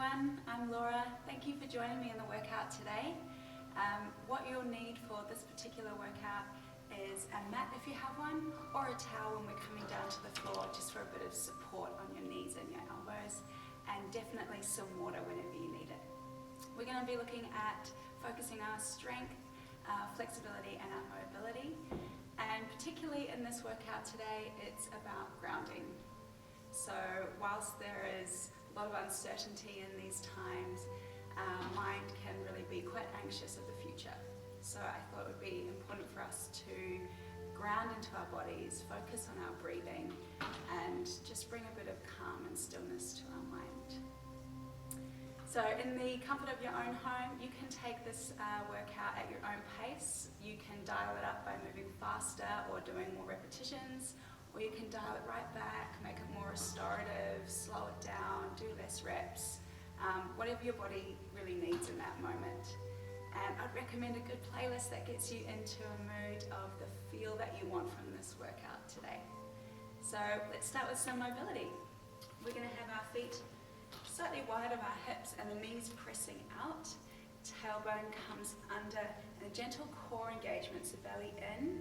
everyone, I'm Laura. Thank you for joining me in the workout today. What you'll need for this particular workout is a mat if you have one, or a towel when we're coming down to the floor just for a bit of support on your knees and your elbows, and definitely some water whenever you need it. We're going to be looking at focusing our strength, our flexibility and our mobility, and particularly in this workout today it's about grounding. So whilst there is a lot of uncertainty in these times, our mind can really be quite anxious of the future. So I thought it would be important for us to ground into our bodies, focus on our breathing, and just bring a bit of calm and stillness to our mind. So in the comfort of your own home, you can take this workout at your own pace. You can dial it up by moving faster or doing more repetitions, or you can dial it right back, make it more restorative, slow it down, do less reps, whatever your body really needs in that moment. And I'd recommend a good playlist that gets you into a mood of the feel that you want from this workout today. So let's start with some mobility. We're going to have our feet slightly wide of our hips and the knees pressing out. Tailbone comes under, and a gentle core engagement, so belly in.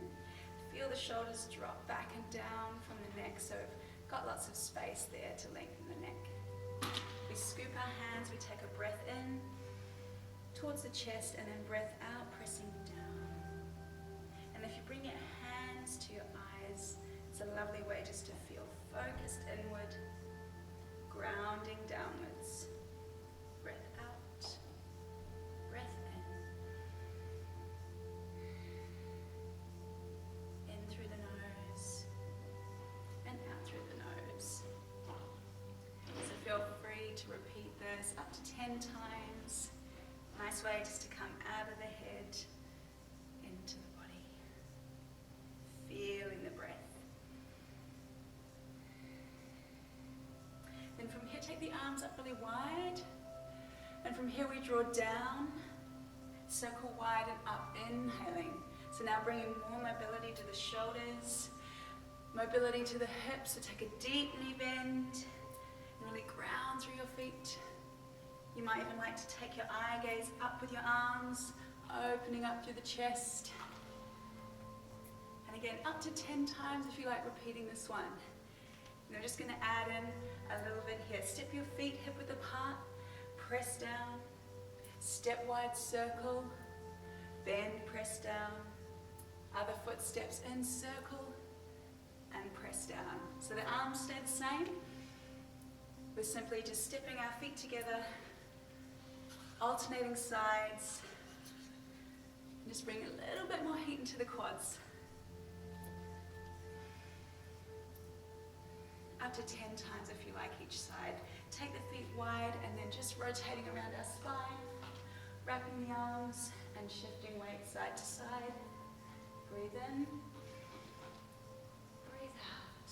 Feel the shoulders drop back and down from the neck, so we've got lots of space there to lengthen the neck. We scoop our hands, we take a breath in towards the chest and then breath out, pressing down. And if you bring your hands to your eyes, it's a lovely way just to feel focused inward, grounding downwards. Breath out, breath in through the nose and out through the nose. So feel free to repeat this up to 10 times. Nice way just to come out of the head into the body, feeling the breath. Then from here, take the arms up really wide, and from here we draw down, circle wide and up, inhaling. So now bringing more mobility to the shoulders, mobility to the hips, so take a deep knee bend, and really ground through your feet. You might even like to take your eye gaze up with your arms, opening up through the chest. And again, up to 10 times if you like repeating this one. And I'm just going to add in a little bit here. Step your feet hip width apart, press down, step wide circle, bend, press down, other footsteps in, circle, and press down. So the arms stay the same. We're simply just stepping our feet together, alternating sides, and just bring a little bit more heat into the quads. Up to 10 times if you like each side. Take the feet wide and then just rotating around our spine, wrapping the arms and shifting weight side to side. Breathe in, breathe out.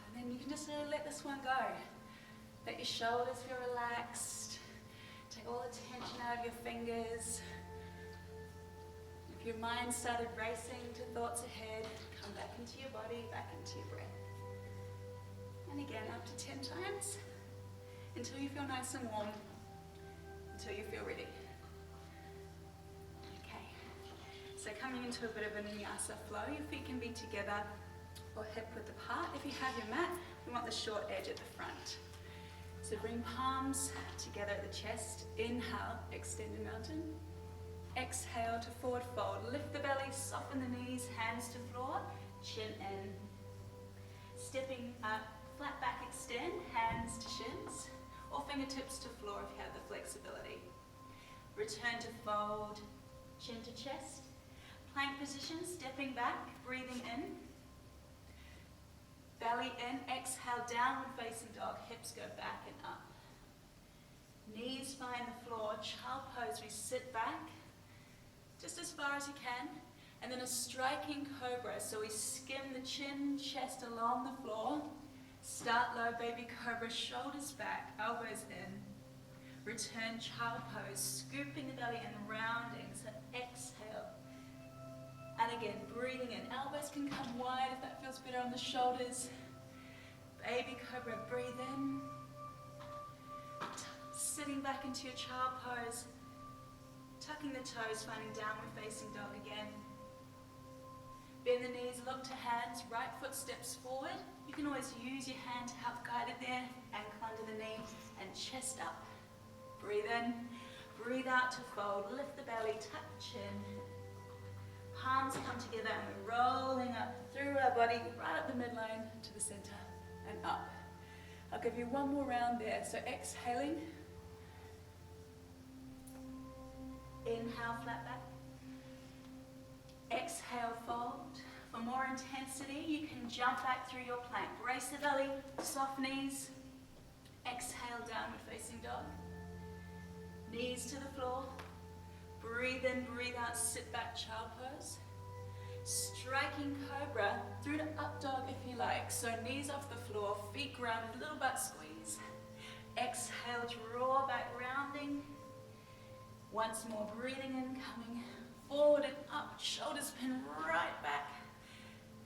And then you can just let this one go. Let your shoulders feel relaxed. Take all the tension out of your fingers. If your mind started racing to thoughts ahead, come back into your body, back into your breath. And again, up to 10 times, until you feel nice and warm, until you feel ready. Okay, so coming into a bit of a vinyasa flow, your feet can be together or hip width apart. If you have your mat, we want the short edge at the front. So bring palms together at the chest. Inhale, extend the mountain. Exhale to forward fold. Lift the belly, soften the knees, hands to floor, chin in. Stepping up, flat back extend, hands to shins, or fingertips to floor if you have the flexibility. Return to fold, chin to chest. Plank position, stepping back, breathing in. Belly in, exhale, downward facing dog, hips go back and up. Knees find the floor, child pose, we sit back, just as far as you can, and then a striking cobra, so we skim the chin, chest along the floor, start low, baby cobra, shoulders back, elbows in, return child pose, scooping the belly and rounding, so exhale, and again, breathing in, elbows can come wide if that feels better on the shoulders, baby cobra, breathe in, sitting back into your child pose, tucking the toes, finding downward facing dog again. Bend the knees, look to hands, right foot steps forward. You can always use your hand to help guide it there. Ankle under the knee and chest up. Breathe in, breathe out to fold. Lift the belly, tuck the chin. Palms come together and we're rolling up through our body, right up the midline to the center and up. I'll give you one more round there. So exhaling. Inhale, flat back. Exhale, fold. For more intensity, you can jump back through your plank. Brace the belly, soft knees. Exhale, downward facing dog. Knees to the floor. Breathe in, breathe out, sit back, child pose. Striking cobra through to up dog if you like. So knees off the floor, feet grounded, little butt squeeze. Exhale, draw back, rounding. Once more, breathing in, coming forward and up, shoulders pin right back.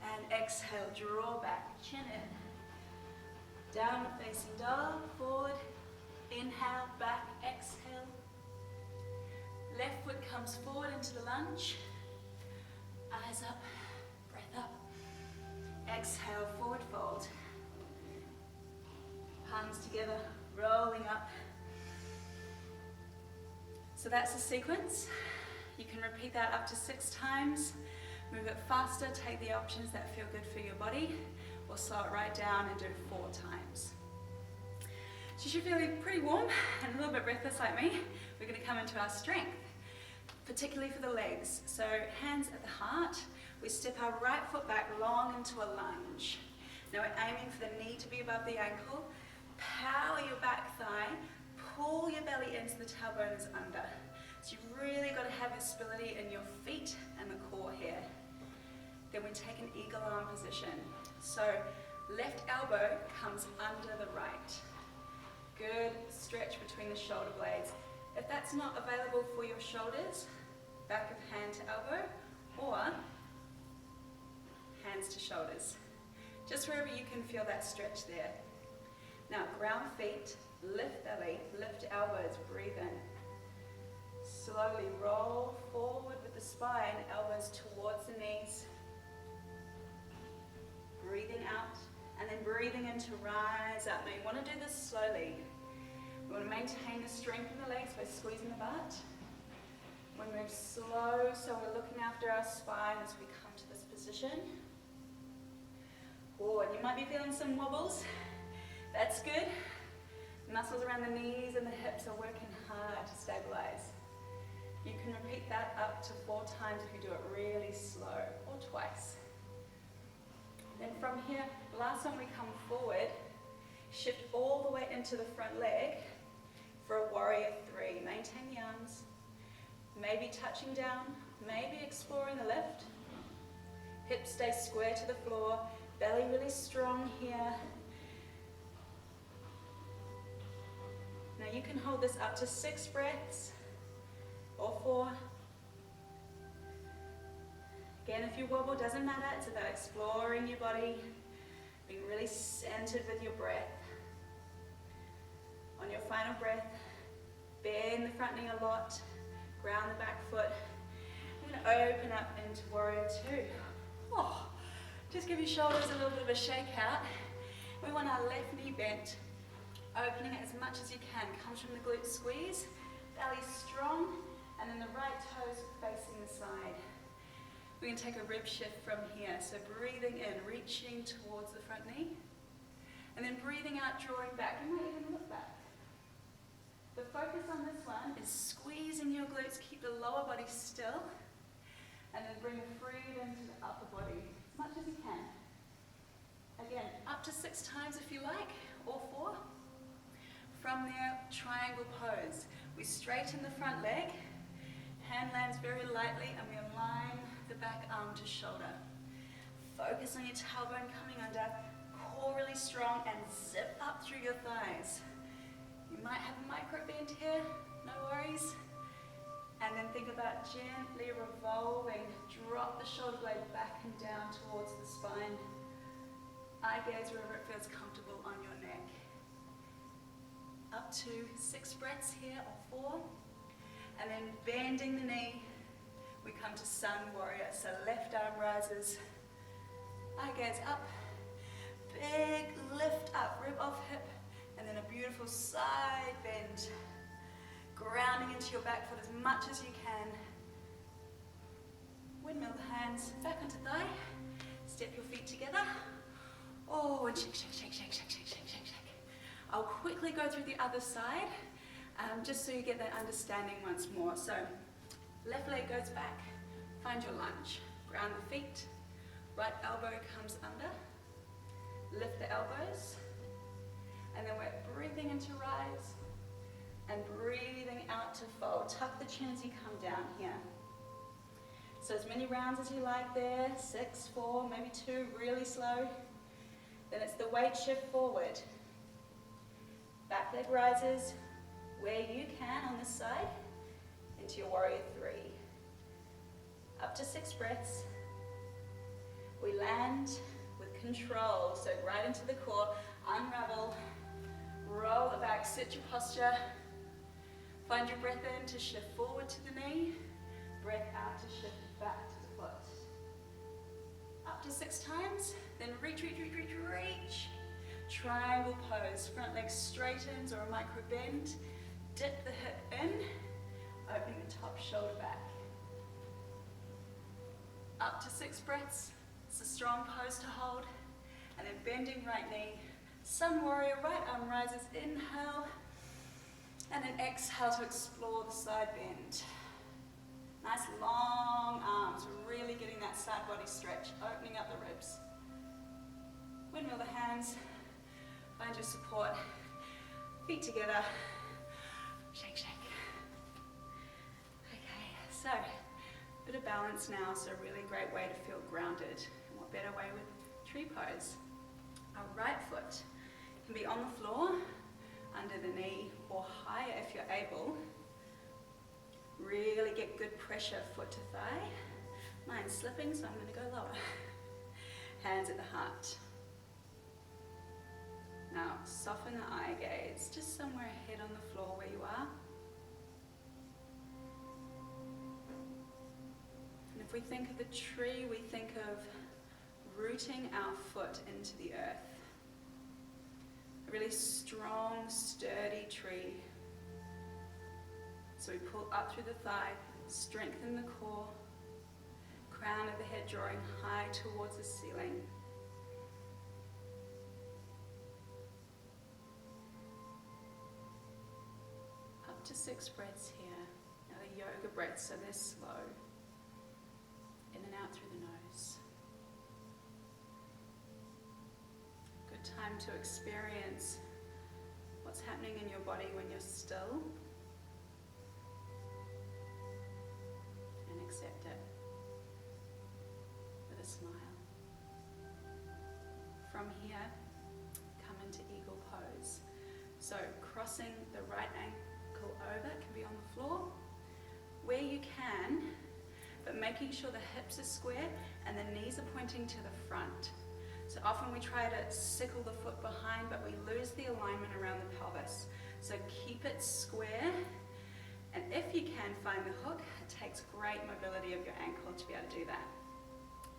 And exhale, draw back, chin in. Downward facing dog, forward. Inhale, back, exhale. Left foot comes forward into the lunge. Eyes up, breath up. Exhale, forward fold. Palms together, rolling up. So that's the sequence. You can repeat that up to 6 times. Move it faster, take the options that feel good for your body, or slow it right down and do 4 times. So you should feel pretty warm and a little bit breathless like me. We're going to come into our strength, particularly for the legs. So hands at the heart. We step our right foot back long into a lunge. Now we're aiming for the knee to be above the ankle. Power your back thigh. Pull your belly into the tailbones under. So you've really got to have stability in your feet and the core here. Then we take an eagle arm position. So left elbow comes under the right. Good stretch between the shoulder blades. If that's not available for your shoulders, back of hand to elbow, or hands to shoulders. Just wherever you can feel that stretch there. Now ground feet, lift belly, lift elbows, breathe in. Slowly roll forward with the spine, elbows towards the knees. Breathing out, and then breathing in to rise up. Now you want to do this slowly. We want to maintain the strength in the legs by squeezing the butt. We move slow, so we're looking after our spine as we come to this position. Oh, and you might be feeling some wobbles. That's good. Muscles around the knees and the hips are working hard to stabilize. You can repeat that up to 4 times if you do it really slow, or twice. Then from here, last time we come forward, shift all the way into the front leg for a warrior 3. Maintain the arms, maybe touching down, maybe exploring the lift. Hips stay square to the floor, belly really strong here. Now you can hold this up to 6 breaths, or 4. Again, if you wobble, doesn't matter. It's about exploring your body, being really centered with your breath. On your final breath, bend the front knee a lot, ground the back foot. I'm going to open up into warrior 2. Oh, just give your shoulders a little bit of a shake out. We want our left knee bent, opening it as much as you can. Comes from the glute squeeze, belly strong, and then the right toes facing the side. We're going to take a rib shift from here. So breathing in, reaching towards the front knee. And then breathing out, drawing back. You might even look back. The focus on this one is squeezing your glutes, keep the lower body still. And then bring freedom to the upper body, as much as you can. Again, up to 6 times if you like, or 4. From there, triangle pose. We straighten the front leg. Hand lands very lightly, and we align the back arm to shoulder. Focus on your tailbone coming under, core really strong, and zip up through your thighs. You might have a micro bend here, no worries. And then think about gently revolving, drop the shoulder blade back and down towards the spine. Eye gaze wherever it feels comfortable on your neck. Up to 6 breaths here, or 4. And then bending the knee, we come to Sun Warrior. So left arm rises, eye gaze up, big lift up, rib off hip, and then a beautiful side bend, grounding into your back foot as much as you can. Windmill the hands back onto thigh, step your feet together. Oh, and shake, shake, shake, shake, shake, shake, shake, shake, shake. I'll quickly go through the other side, just so you get that understanding once more. So, left leg goes back, find your lunge. Ground the feet, right elbow comes under, lift the elbows, and then we're breathing into rise, and breathing out to fold. Tuck the chin as you come down here. So as many rounds as you like there, 6, 4, maybe 2, really slow. Then it's the weight shift forward. Back leg rises where you can on this side into your warrior 3. Up to 6 breaths. We land with control, so right into the core, unravel, roll it back, sit your posture. Find your breath in to shift forward to the knee, breath out to shift back to the foot. Up to 6 times, then reach, reach, reach, reach, reach. Triangle pose, front leg straightens or a micro bend. Dip the hip in, opening the top shoulder back. Up to 6 breaths, it's a strong pose to hold. And then bending right knee, Sun Warrior, right arm rises, inhale. And then exhale to explore the side bend. Nice long arms, we're really getting that side body stretch, opening up the ribs. Windmill the hands, find your support, feet together, shake, shake. Okay, so, bit of balance now, so a really great way to feel grounded. And what better way with tree pose? Our right foot can be on the floor, under the knee, or higher if you're able. Really get good pressure foot to thigh. Mine's slipping, so I'm going to go lower. Hands at the heart. Now, soften the eye gaze, just somewhere head on the floor where you are. And if we think of the tree, we think of rooting our foot into the earth. A really strong, sturdy tree. So we pull up through the thigh, strengthen the core, crown of the head drawing high towards the ceiling. Up to 6 breaths here. Now the yoga breaths, so they're slow. In and out through the nose. Good time to experience what's happening in your body when you're still. Accept it with a smile. From here, come into eagle pose. So crossing the right ankle over, it can be on the floor, where you can, but making sure the hips are square and the knees are pointing to the front. So often we try to sickle the foot behind, but we lose the alignment around the pelvis. So keep it square. And if you can find the hook, it takes great mobility of your ankle to be able to do that.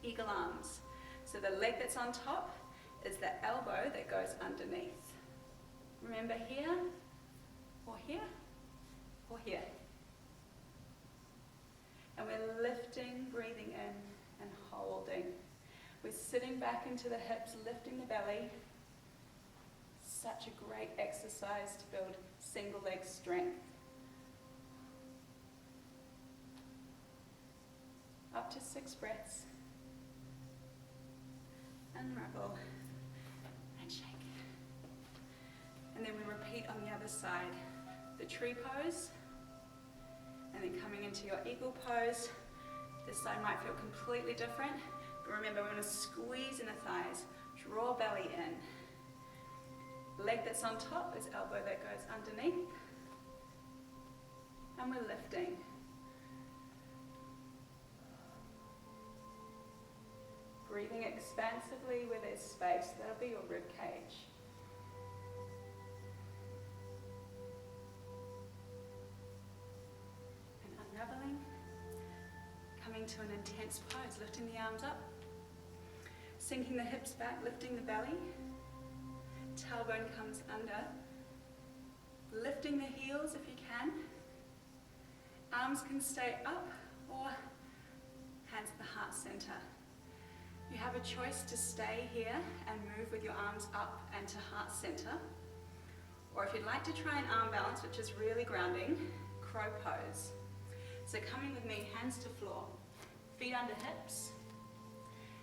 Eagle arms. So the leg that's on top is the elbow that goes underneath. Remember here, or here, or here. And we're lifting, breathing in and holding. We're sitting back into the hips, lifting the belly. Such a great exercise to build single leg strength. Up to 6 breaths. Unravel and shake. And then we repeat on the other side. The tree pose, and then coming into your eagle pose. This side might feel completely different, but remember we're going to squeeze in the thighs, draw belly in. Leg that's on top is elbow that goes underneath. And we're lifting. Breathing expansively where there's space. That'll be your rib cage. coming to an intense pose, lifting the arms up, sinking the hips back, lifting the belly, tailbone comes under, lifting the heels if you can, arms can stay up or hands at the heart center. You have a choice to stay here and move with your arms up and to heart center, or if you'd like to try an arm balance, which is really grounding, crow pose. So coming with me, hands to floor, feet under hips,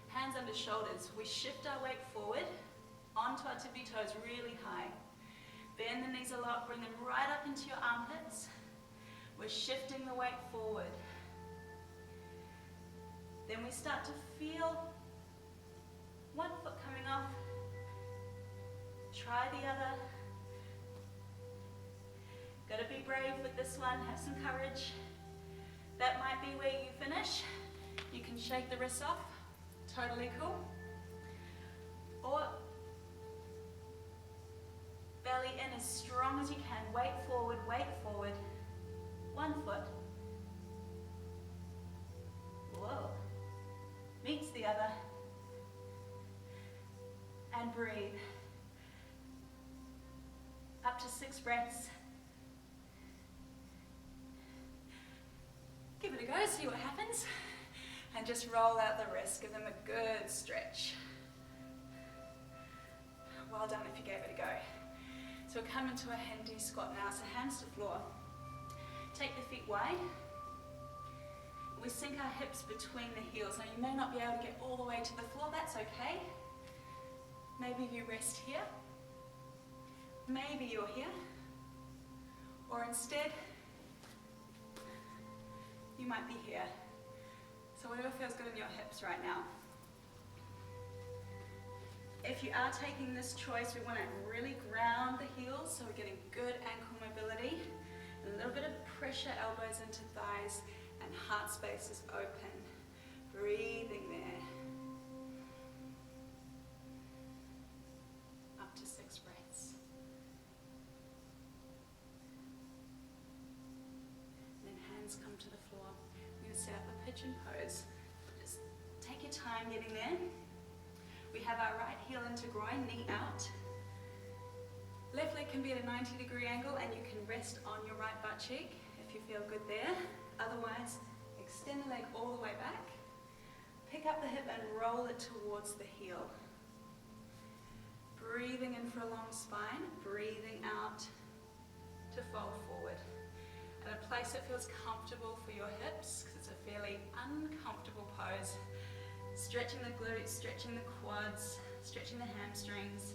hands under shoulders. We shift our weight forward, onto our tippy toes really high. Bend the knees a lot, bring them right up into your armpits. We're shifting the weight forward. Then we start to feel one foot coming off. Try the other. Gotta be brave with this one, have some courage. That might be where you finish. You can shake the wrists off, totally cool. Or belly in as strong as you can, weight forward, one foot. Whoa, meets the other. And breathe. Up to 6 breaths. Give it a go, see what happens. And just roll out the wrists, give them a good stretch. Well done if you gave it a go. So we'll come into a Hindu squat now, so hands to floor. Take the feet wide. We sink our hips between the heels. Now you may not be able to get all the way to the floor, that's okay. Maybe you rest here. Maybe you're here. Or instead, you might be here. So whatever feels good in your hips right now. If you are taking this choice, we want to really ground the heels, so we're getting good ankle mobility. A little bit of pressure, elbows into thighs, and heart space is open. Breathing there. Up to 6 breaths. And then hands come to the floor. We're going to set up a pigeon pose. Just take your time getting there. We have our right heel into groin, knee out. Left leg can be at a 90-degree angle, and you can rest on your right butt cheek if you feel good there. Otherwise, extend the leg all the way back. Pick up the hip and roll it towards the heel. Breathing in for a long spine, breathing out to fold forward. At a place that feels comfortable for your hips, because it's a fairly uncomfortable pose. Stretching the glutes, stretching the quads, stretching the hamstrings.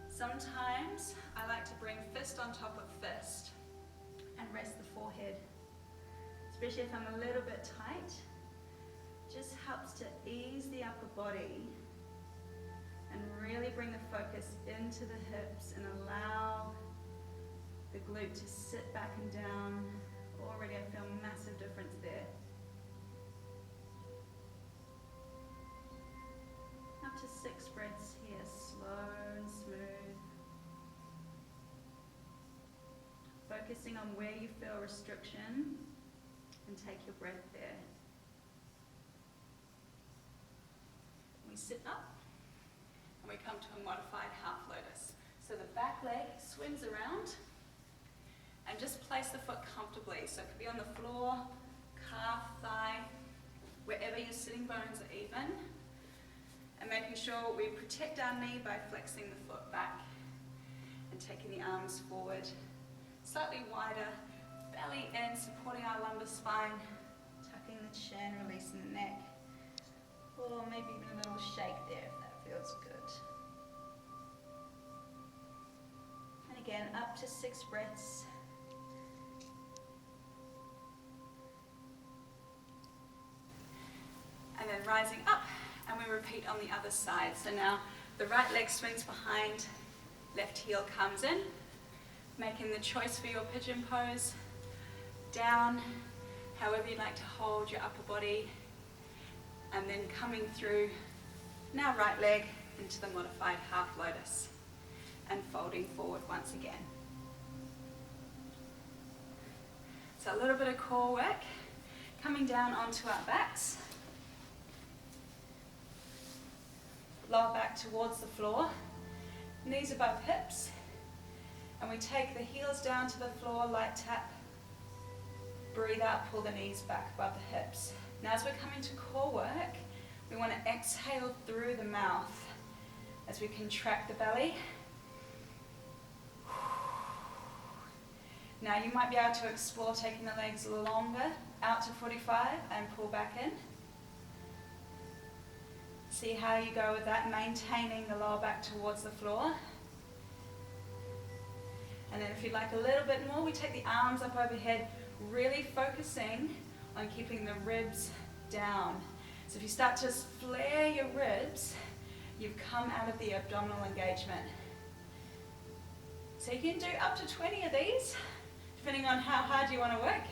Sometimes I like to bring fist on top of fist and rest the forehead, especially if I'm a little bit tight. Just helps to ease the upper body and really bring the focus into the hips and allow the glute to sit back and down. Already I feel a massive difference there. Up to 6 breaths here, slow and smooth. Focusing on where you feel restriction and take your breath there. We sit up and we come to a modified half lotus. So the back leg swings around and just place the foot comfortably. So it could be on the floor, calf, thigh, wherever your sitting bones are even. And making sure we protect our knee by flexing the foot back and taking the arms forward. Slightly wider, belly in, supporting our lumbar spine, tucking the chin, releasing the neck. Or maybe even a little shake there if that feels good. And again, up to 6 breaths. And then rising up. And we repeat on the other side. So now the right leg swings behind, left heel comes in, making the choice for your pigeon pose. Down, however you'd like to hold your upper body, and then coming through, now right leg into the modified half lotus, and folding forward once again. So a little bit of core work. Coming down onto our backs. Lower back towards the floor. Knees above hips. And we take the heels down to the floor, light tap. Breathe out, pull the knees back above the hips. Now as we're coming to core work, we want to exhale through the mouth as we contract the belly. Now you might be able to explore taking the legs longer, out to 45 and pull back in. See how you go with that, maintaining the lower back towards the floor. And then if you'd like a little bit more, we take the arms up overhead, really focusing on keeping the ribs down. So if you start to flare your ribs, you've come out of the abdominal engagement. So you can do up to 20 of these, depending on how hard you want to work.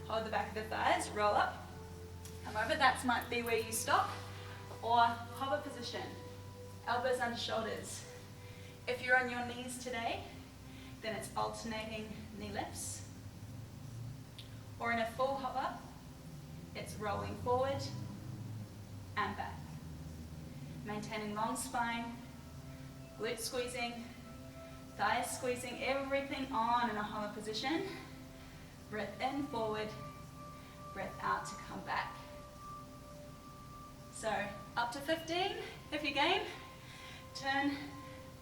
Hold the back of the thighs, roll up. Come over, that might be where you stop. Or hover position, elbows under shoulders. If you're on your knees today, then it's alternating knee lifts. Or in a full hover, it's rolling forward and back. Maintaining long spine, glute squeezing, thighs squeezing, everything on in a hover position. Breath in, forward, breath out to come back. So up to 15 if you game. Turn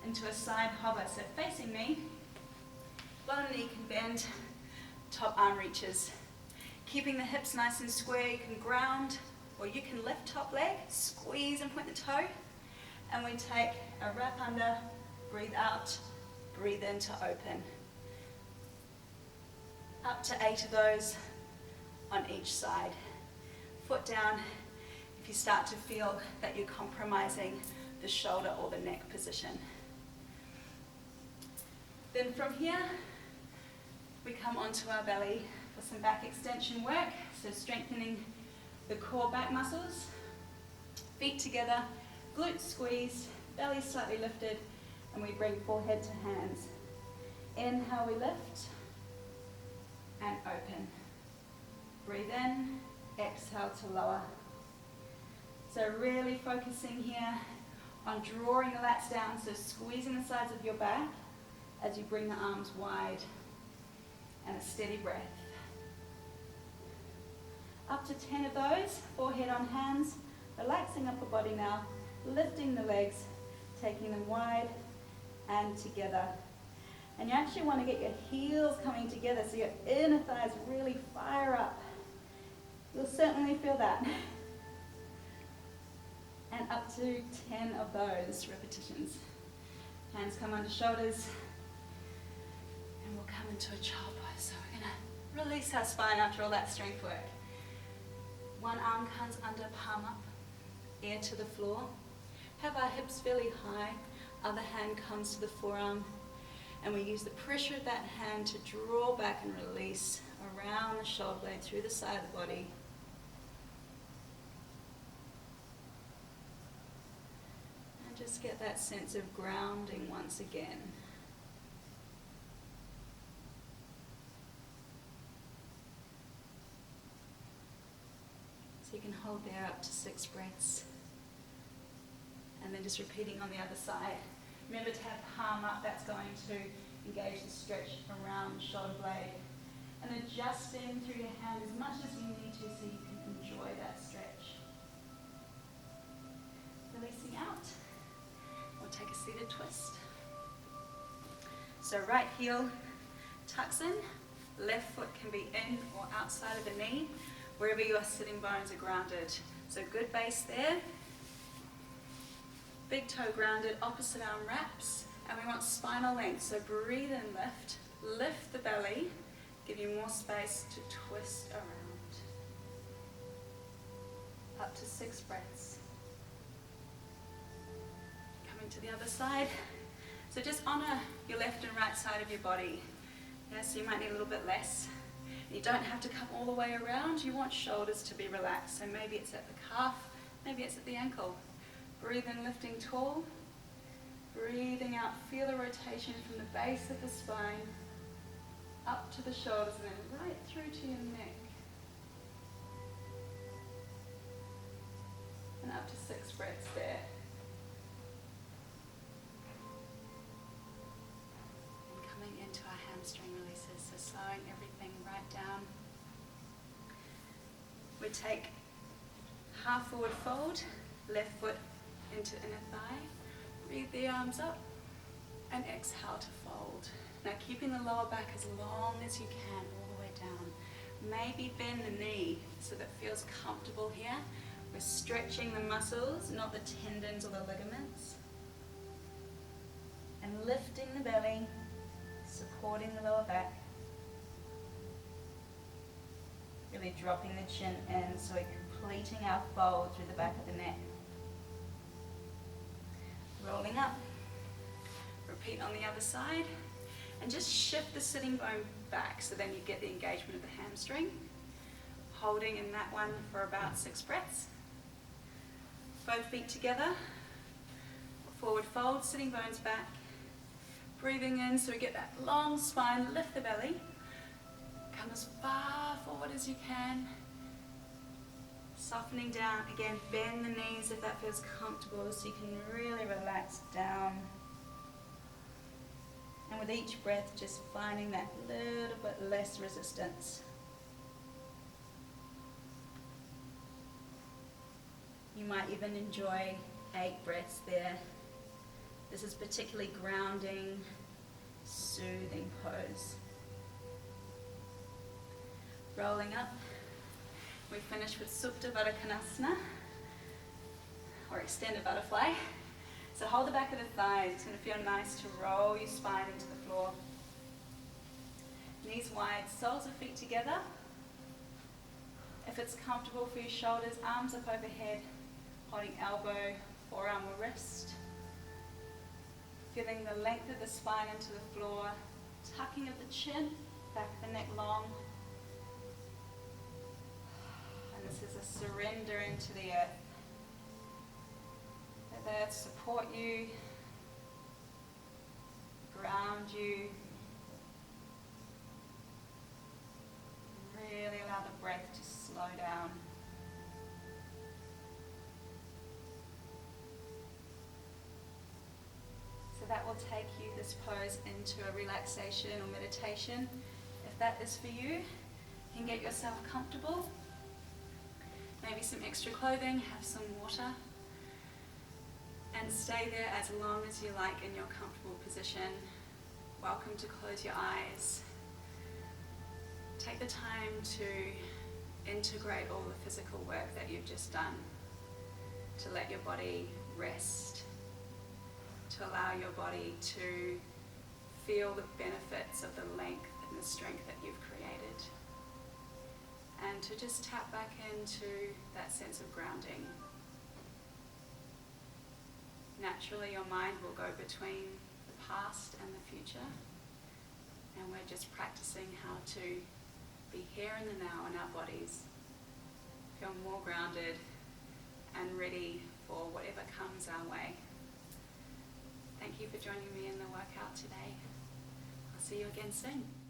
into a side hover. So facing me, bottom knee can bend, top arm reaches. Keeping the hips nice and square, you can ground or you can lift top leg, squeeze and point the toe. And we take a wrap under, breathe out, breathe in to open. Up to 8 of those on each side. Foot down if you start to feel that you're compromising the shoulder or the neck position. Then from here, we come onto our belly for some back extension work, so strengthening the core back muscles. Feet together, glutes squeezed, belly slightly lifted, and we bring forehead to hands. Inhale, we lift, and open. Breathe in, exhale to lower. So really focusing here on drawing the lats down, so squeezing the sides of your back as you bring the arms wide, and a steady breath. Up to 10 of those, forehead on hands, relaxing upper body now, lifting the legs, taking them wide and together. And you actually want to get your heels coming together so your inner thighs really fire up. You'll certainly feel that. And up to 10 of those repetitions. Hands come under shoulders. And we'll come into a child pose. So we're going to release our spine after all that strength work. One arm comes under, palm up, ear to the floor. Have our hips fairly high. Other hand comes to the forearm. And we use the pressure of that hand to draw back and release around the shoulder blade through the side of the body. And just get that sense of grounding once again. So you can hold there up to 6 breaths. And then just repeating on the other side. Remember to have palm up, that's going to engage the stretch around the shoulder blade. And adjusting through your hand as much as you need to so you can enjoy that stretch. Releasing out. We'll take a seated twist. So right heel tucks in, left foot can be in or outside of the knee, wherever your sitting bones are grounded. So good base there. Big toe grounded, opposite arm wraps, and we want spinal length, so breathe in, lift the belly, give you more space to twist around. Up to 6 breaths. Coming to the other side. So just honor your left and right side of your body. Yeah, so you might need a little bit less. You don't have to come all the way around, you want shoulders to be relaxed, so maybe it's at the calf, maybe it's at the ankle. Breathe in, lifting tall. Breathing out, feel the rotation from the base of the spine up to the shoulders and then right through to your neck. And up to 6 breaths there. And coming into our hamstring releases, so slowing everything right down. We take half forward fold, left foot into inner thigh, breathe the arms up, and exhale to fold. Now keeping the lower back as long as you can, all the way down. Maybe bend the knee so that it feels comfortable here. We're stretching the muscles, not the tendons or the ligaments. And lifting the belly, supporting the lower back. Really dropping the chin in so we're completing our fold through the back of the neck. Rolling up. Repeat on the other side. And just shift the sitting bone back so then you get the engagement of the hamstring. Holding in that one for about 6 breaths. Both feet together. Forward fold, sitting bones back. Breathing in so we get that long spine, lift the belly. Come as far forward as you can. Softening down, again, bend the knees if that feels comfortable so you can really relax down. And with each breath, just finding that little bit less resistance. You might even enjoy 8 breaths there. This is particularly grounding, soothing pose. Rolling up. We finish with Supta Baddha Konasana, or extended butterfly. So hold the back of the thighs. It's going to feel nice to roll your spine into the floor. Knees wide, soles of feet together. If it's comfortable for your shoulders, arms up overhead, holding elbow, forearm or wrist. Feeling the length of the spine into the floor, tucking of the chin, back of the neck long. And this is a surrender into the earth. Let the earth support you, ground you. Really allow the breath to slow down. So that will take you, this pose, into a relaxation or meditation. If that is for you, you can get yourself comfortable. Maybe some extra clothing, have some water. And stay there as long as you like in your comfortable position. Welcome to close your eyes. Take the time to integrate all the physical work that you've just done. To let your body rest. To allow your body to feel the benefits of the length and the strength that you've created. And to just tap back into that sense of grounding. Naturally, your mind will go between the past and the future. And we're just practicing how to be here in the now in our bodies. Feel more grounded and ready for whatever comes our way. Thank you for joining me in the workout today. I'll see you again soon.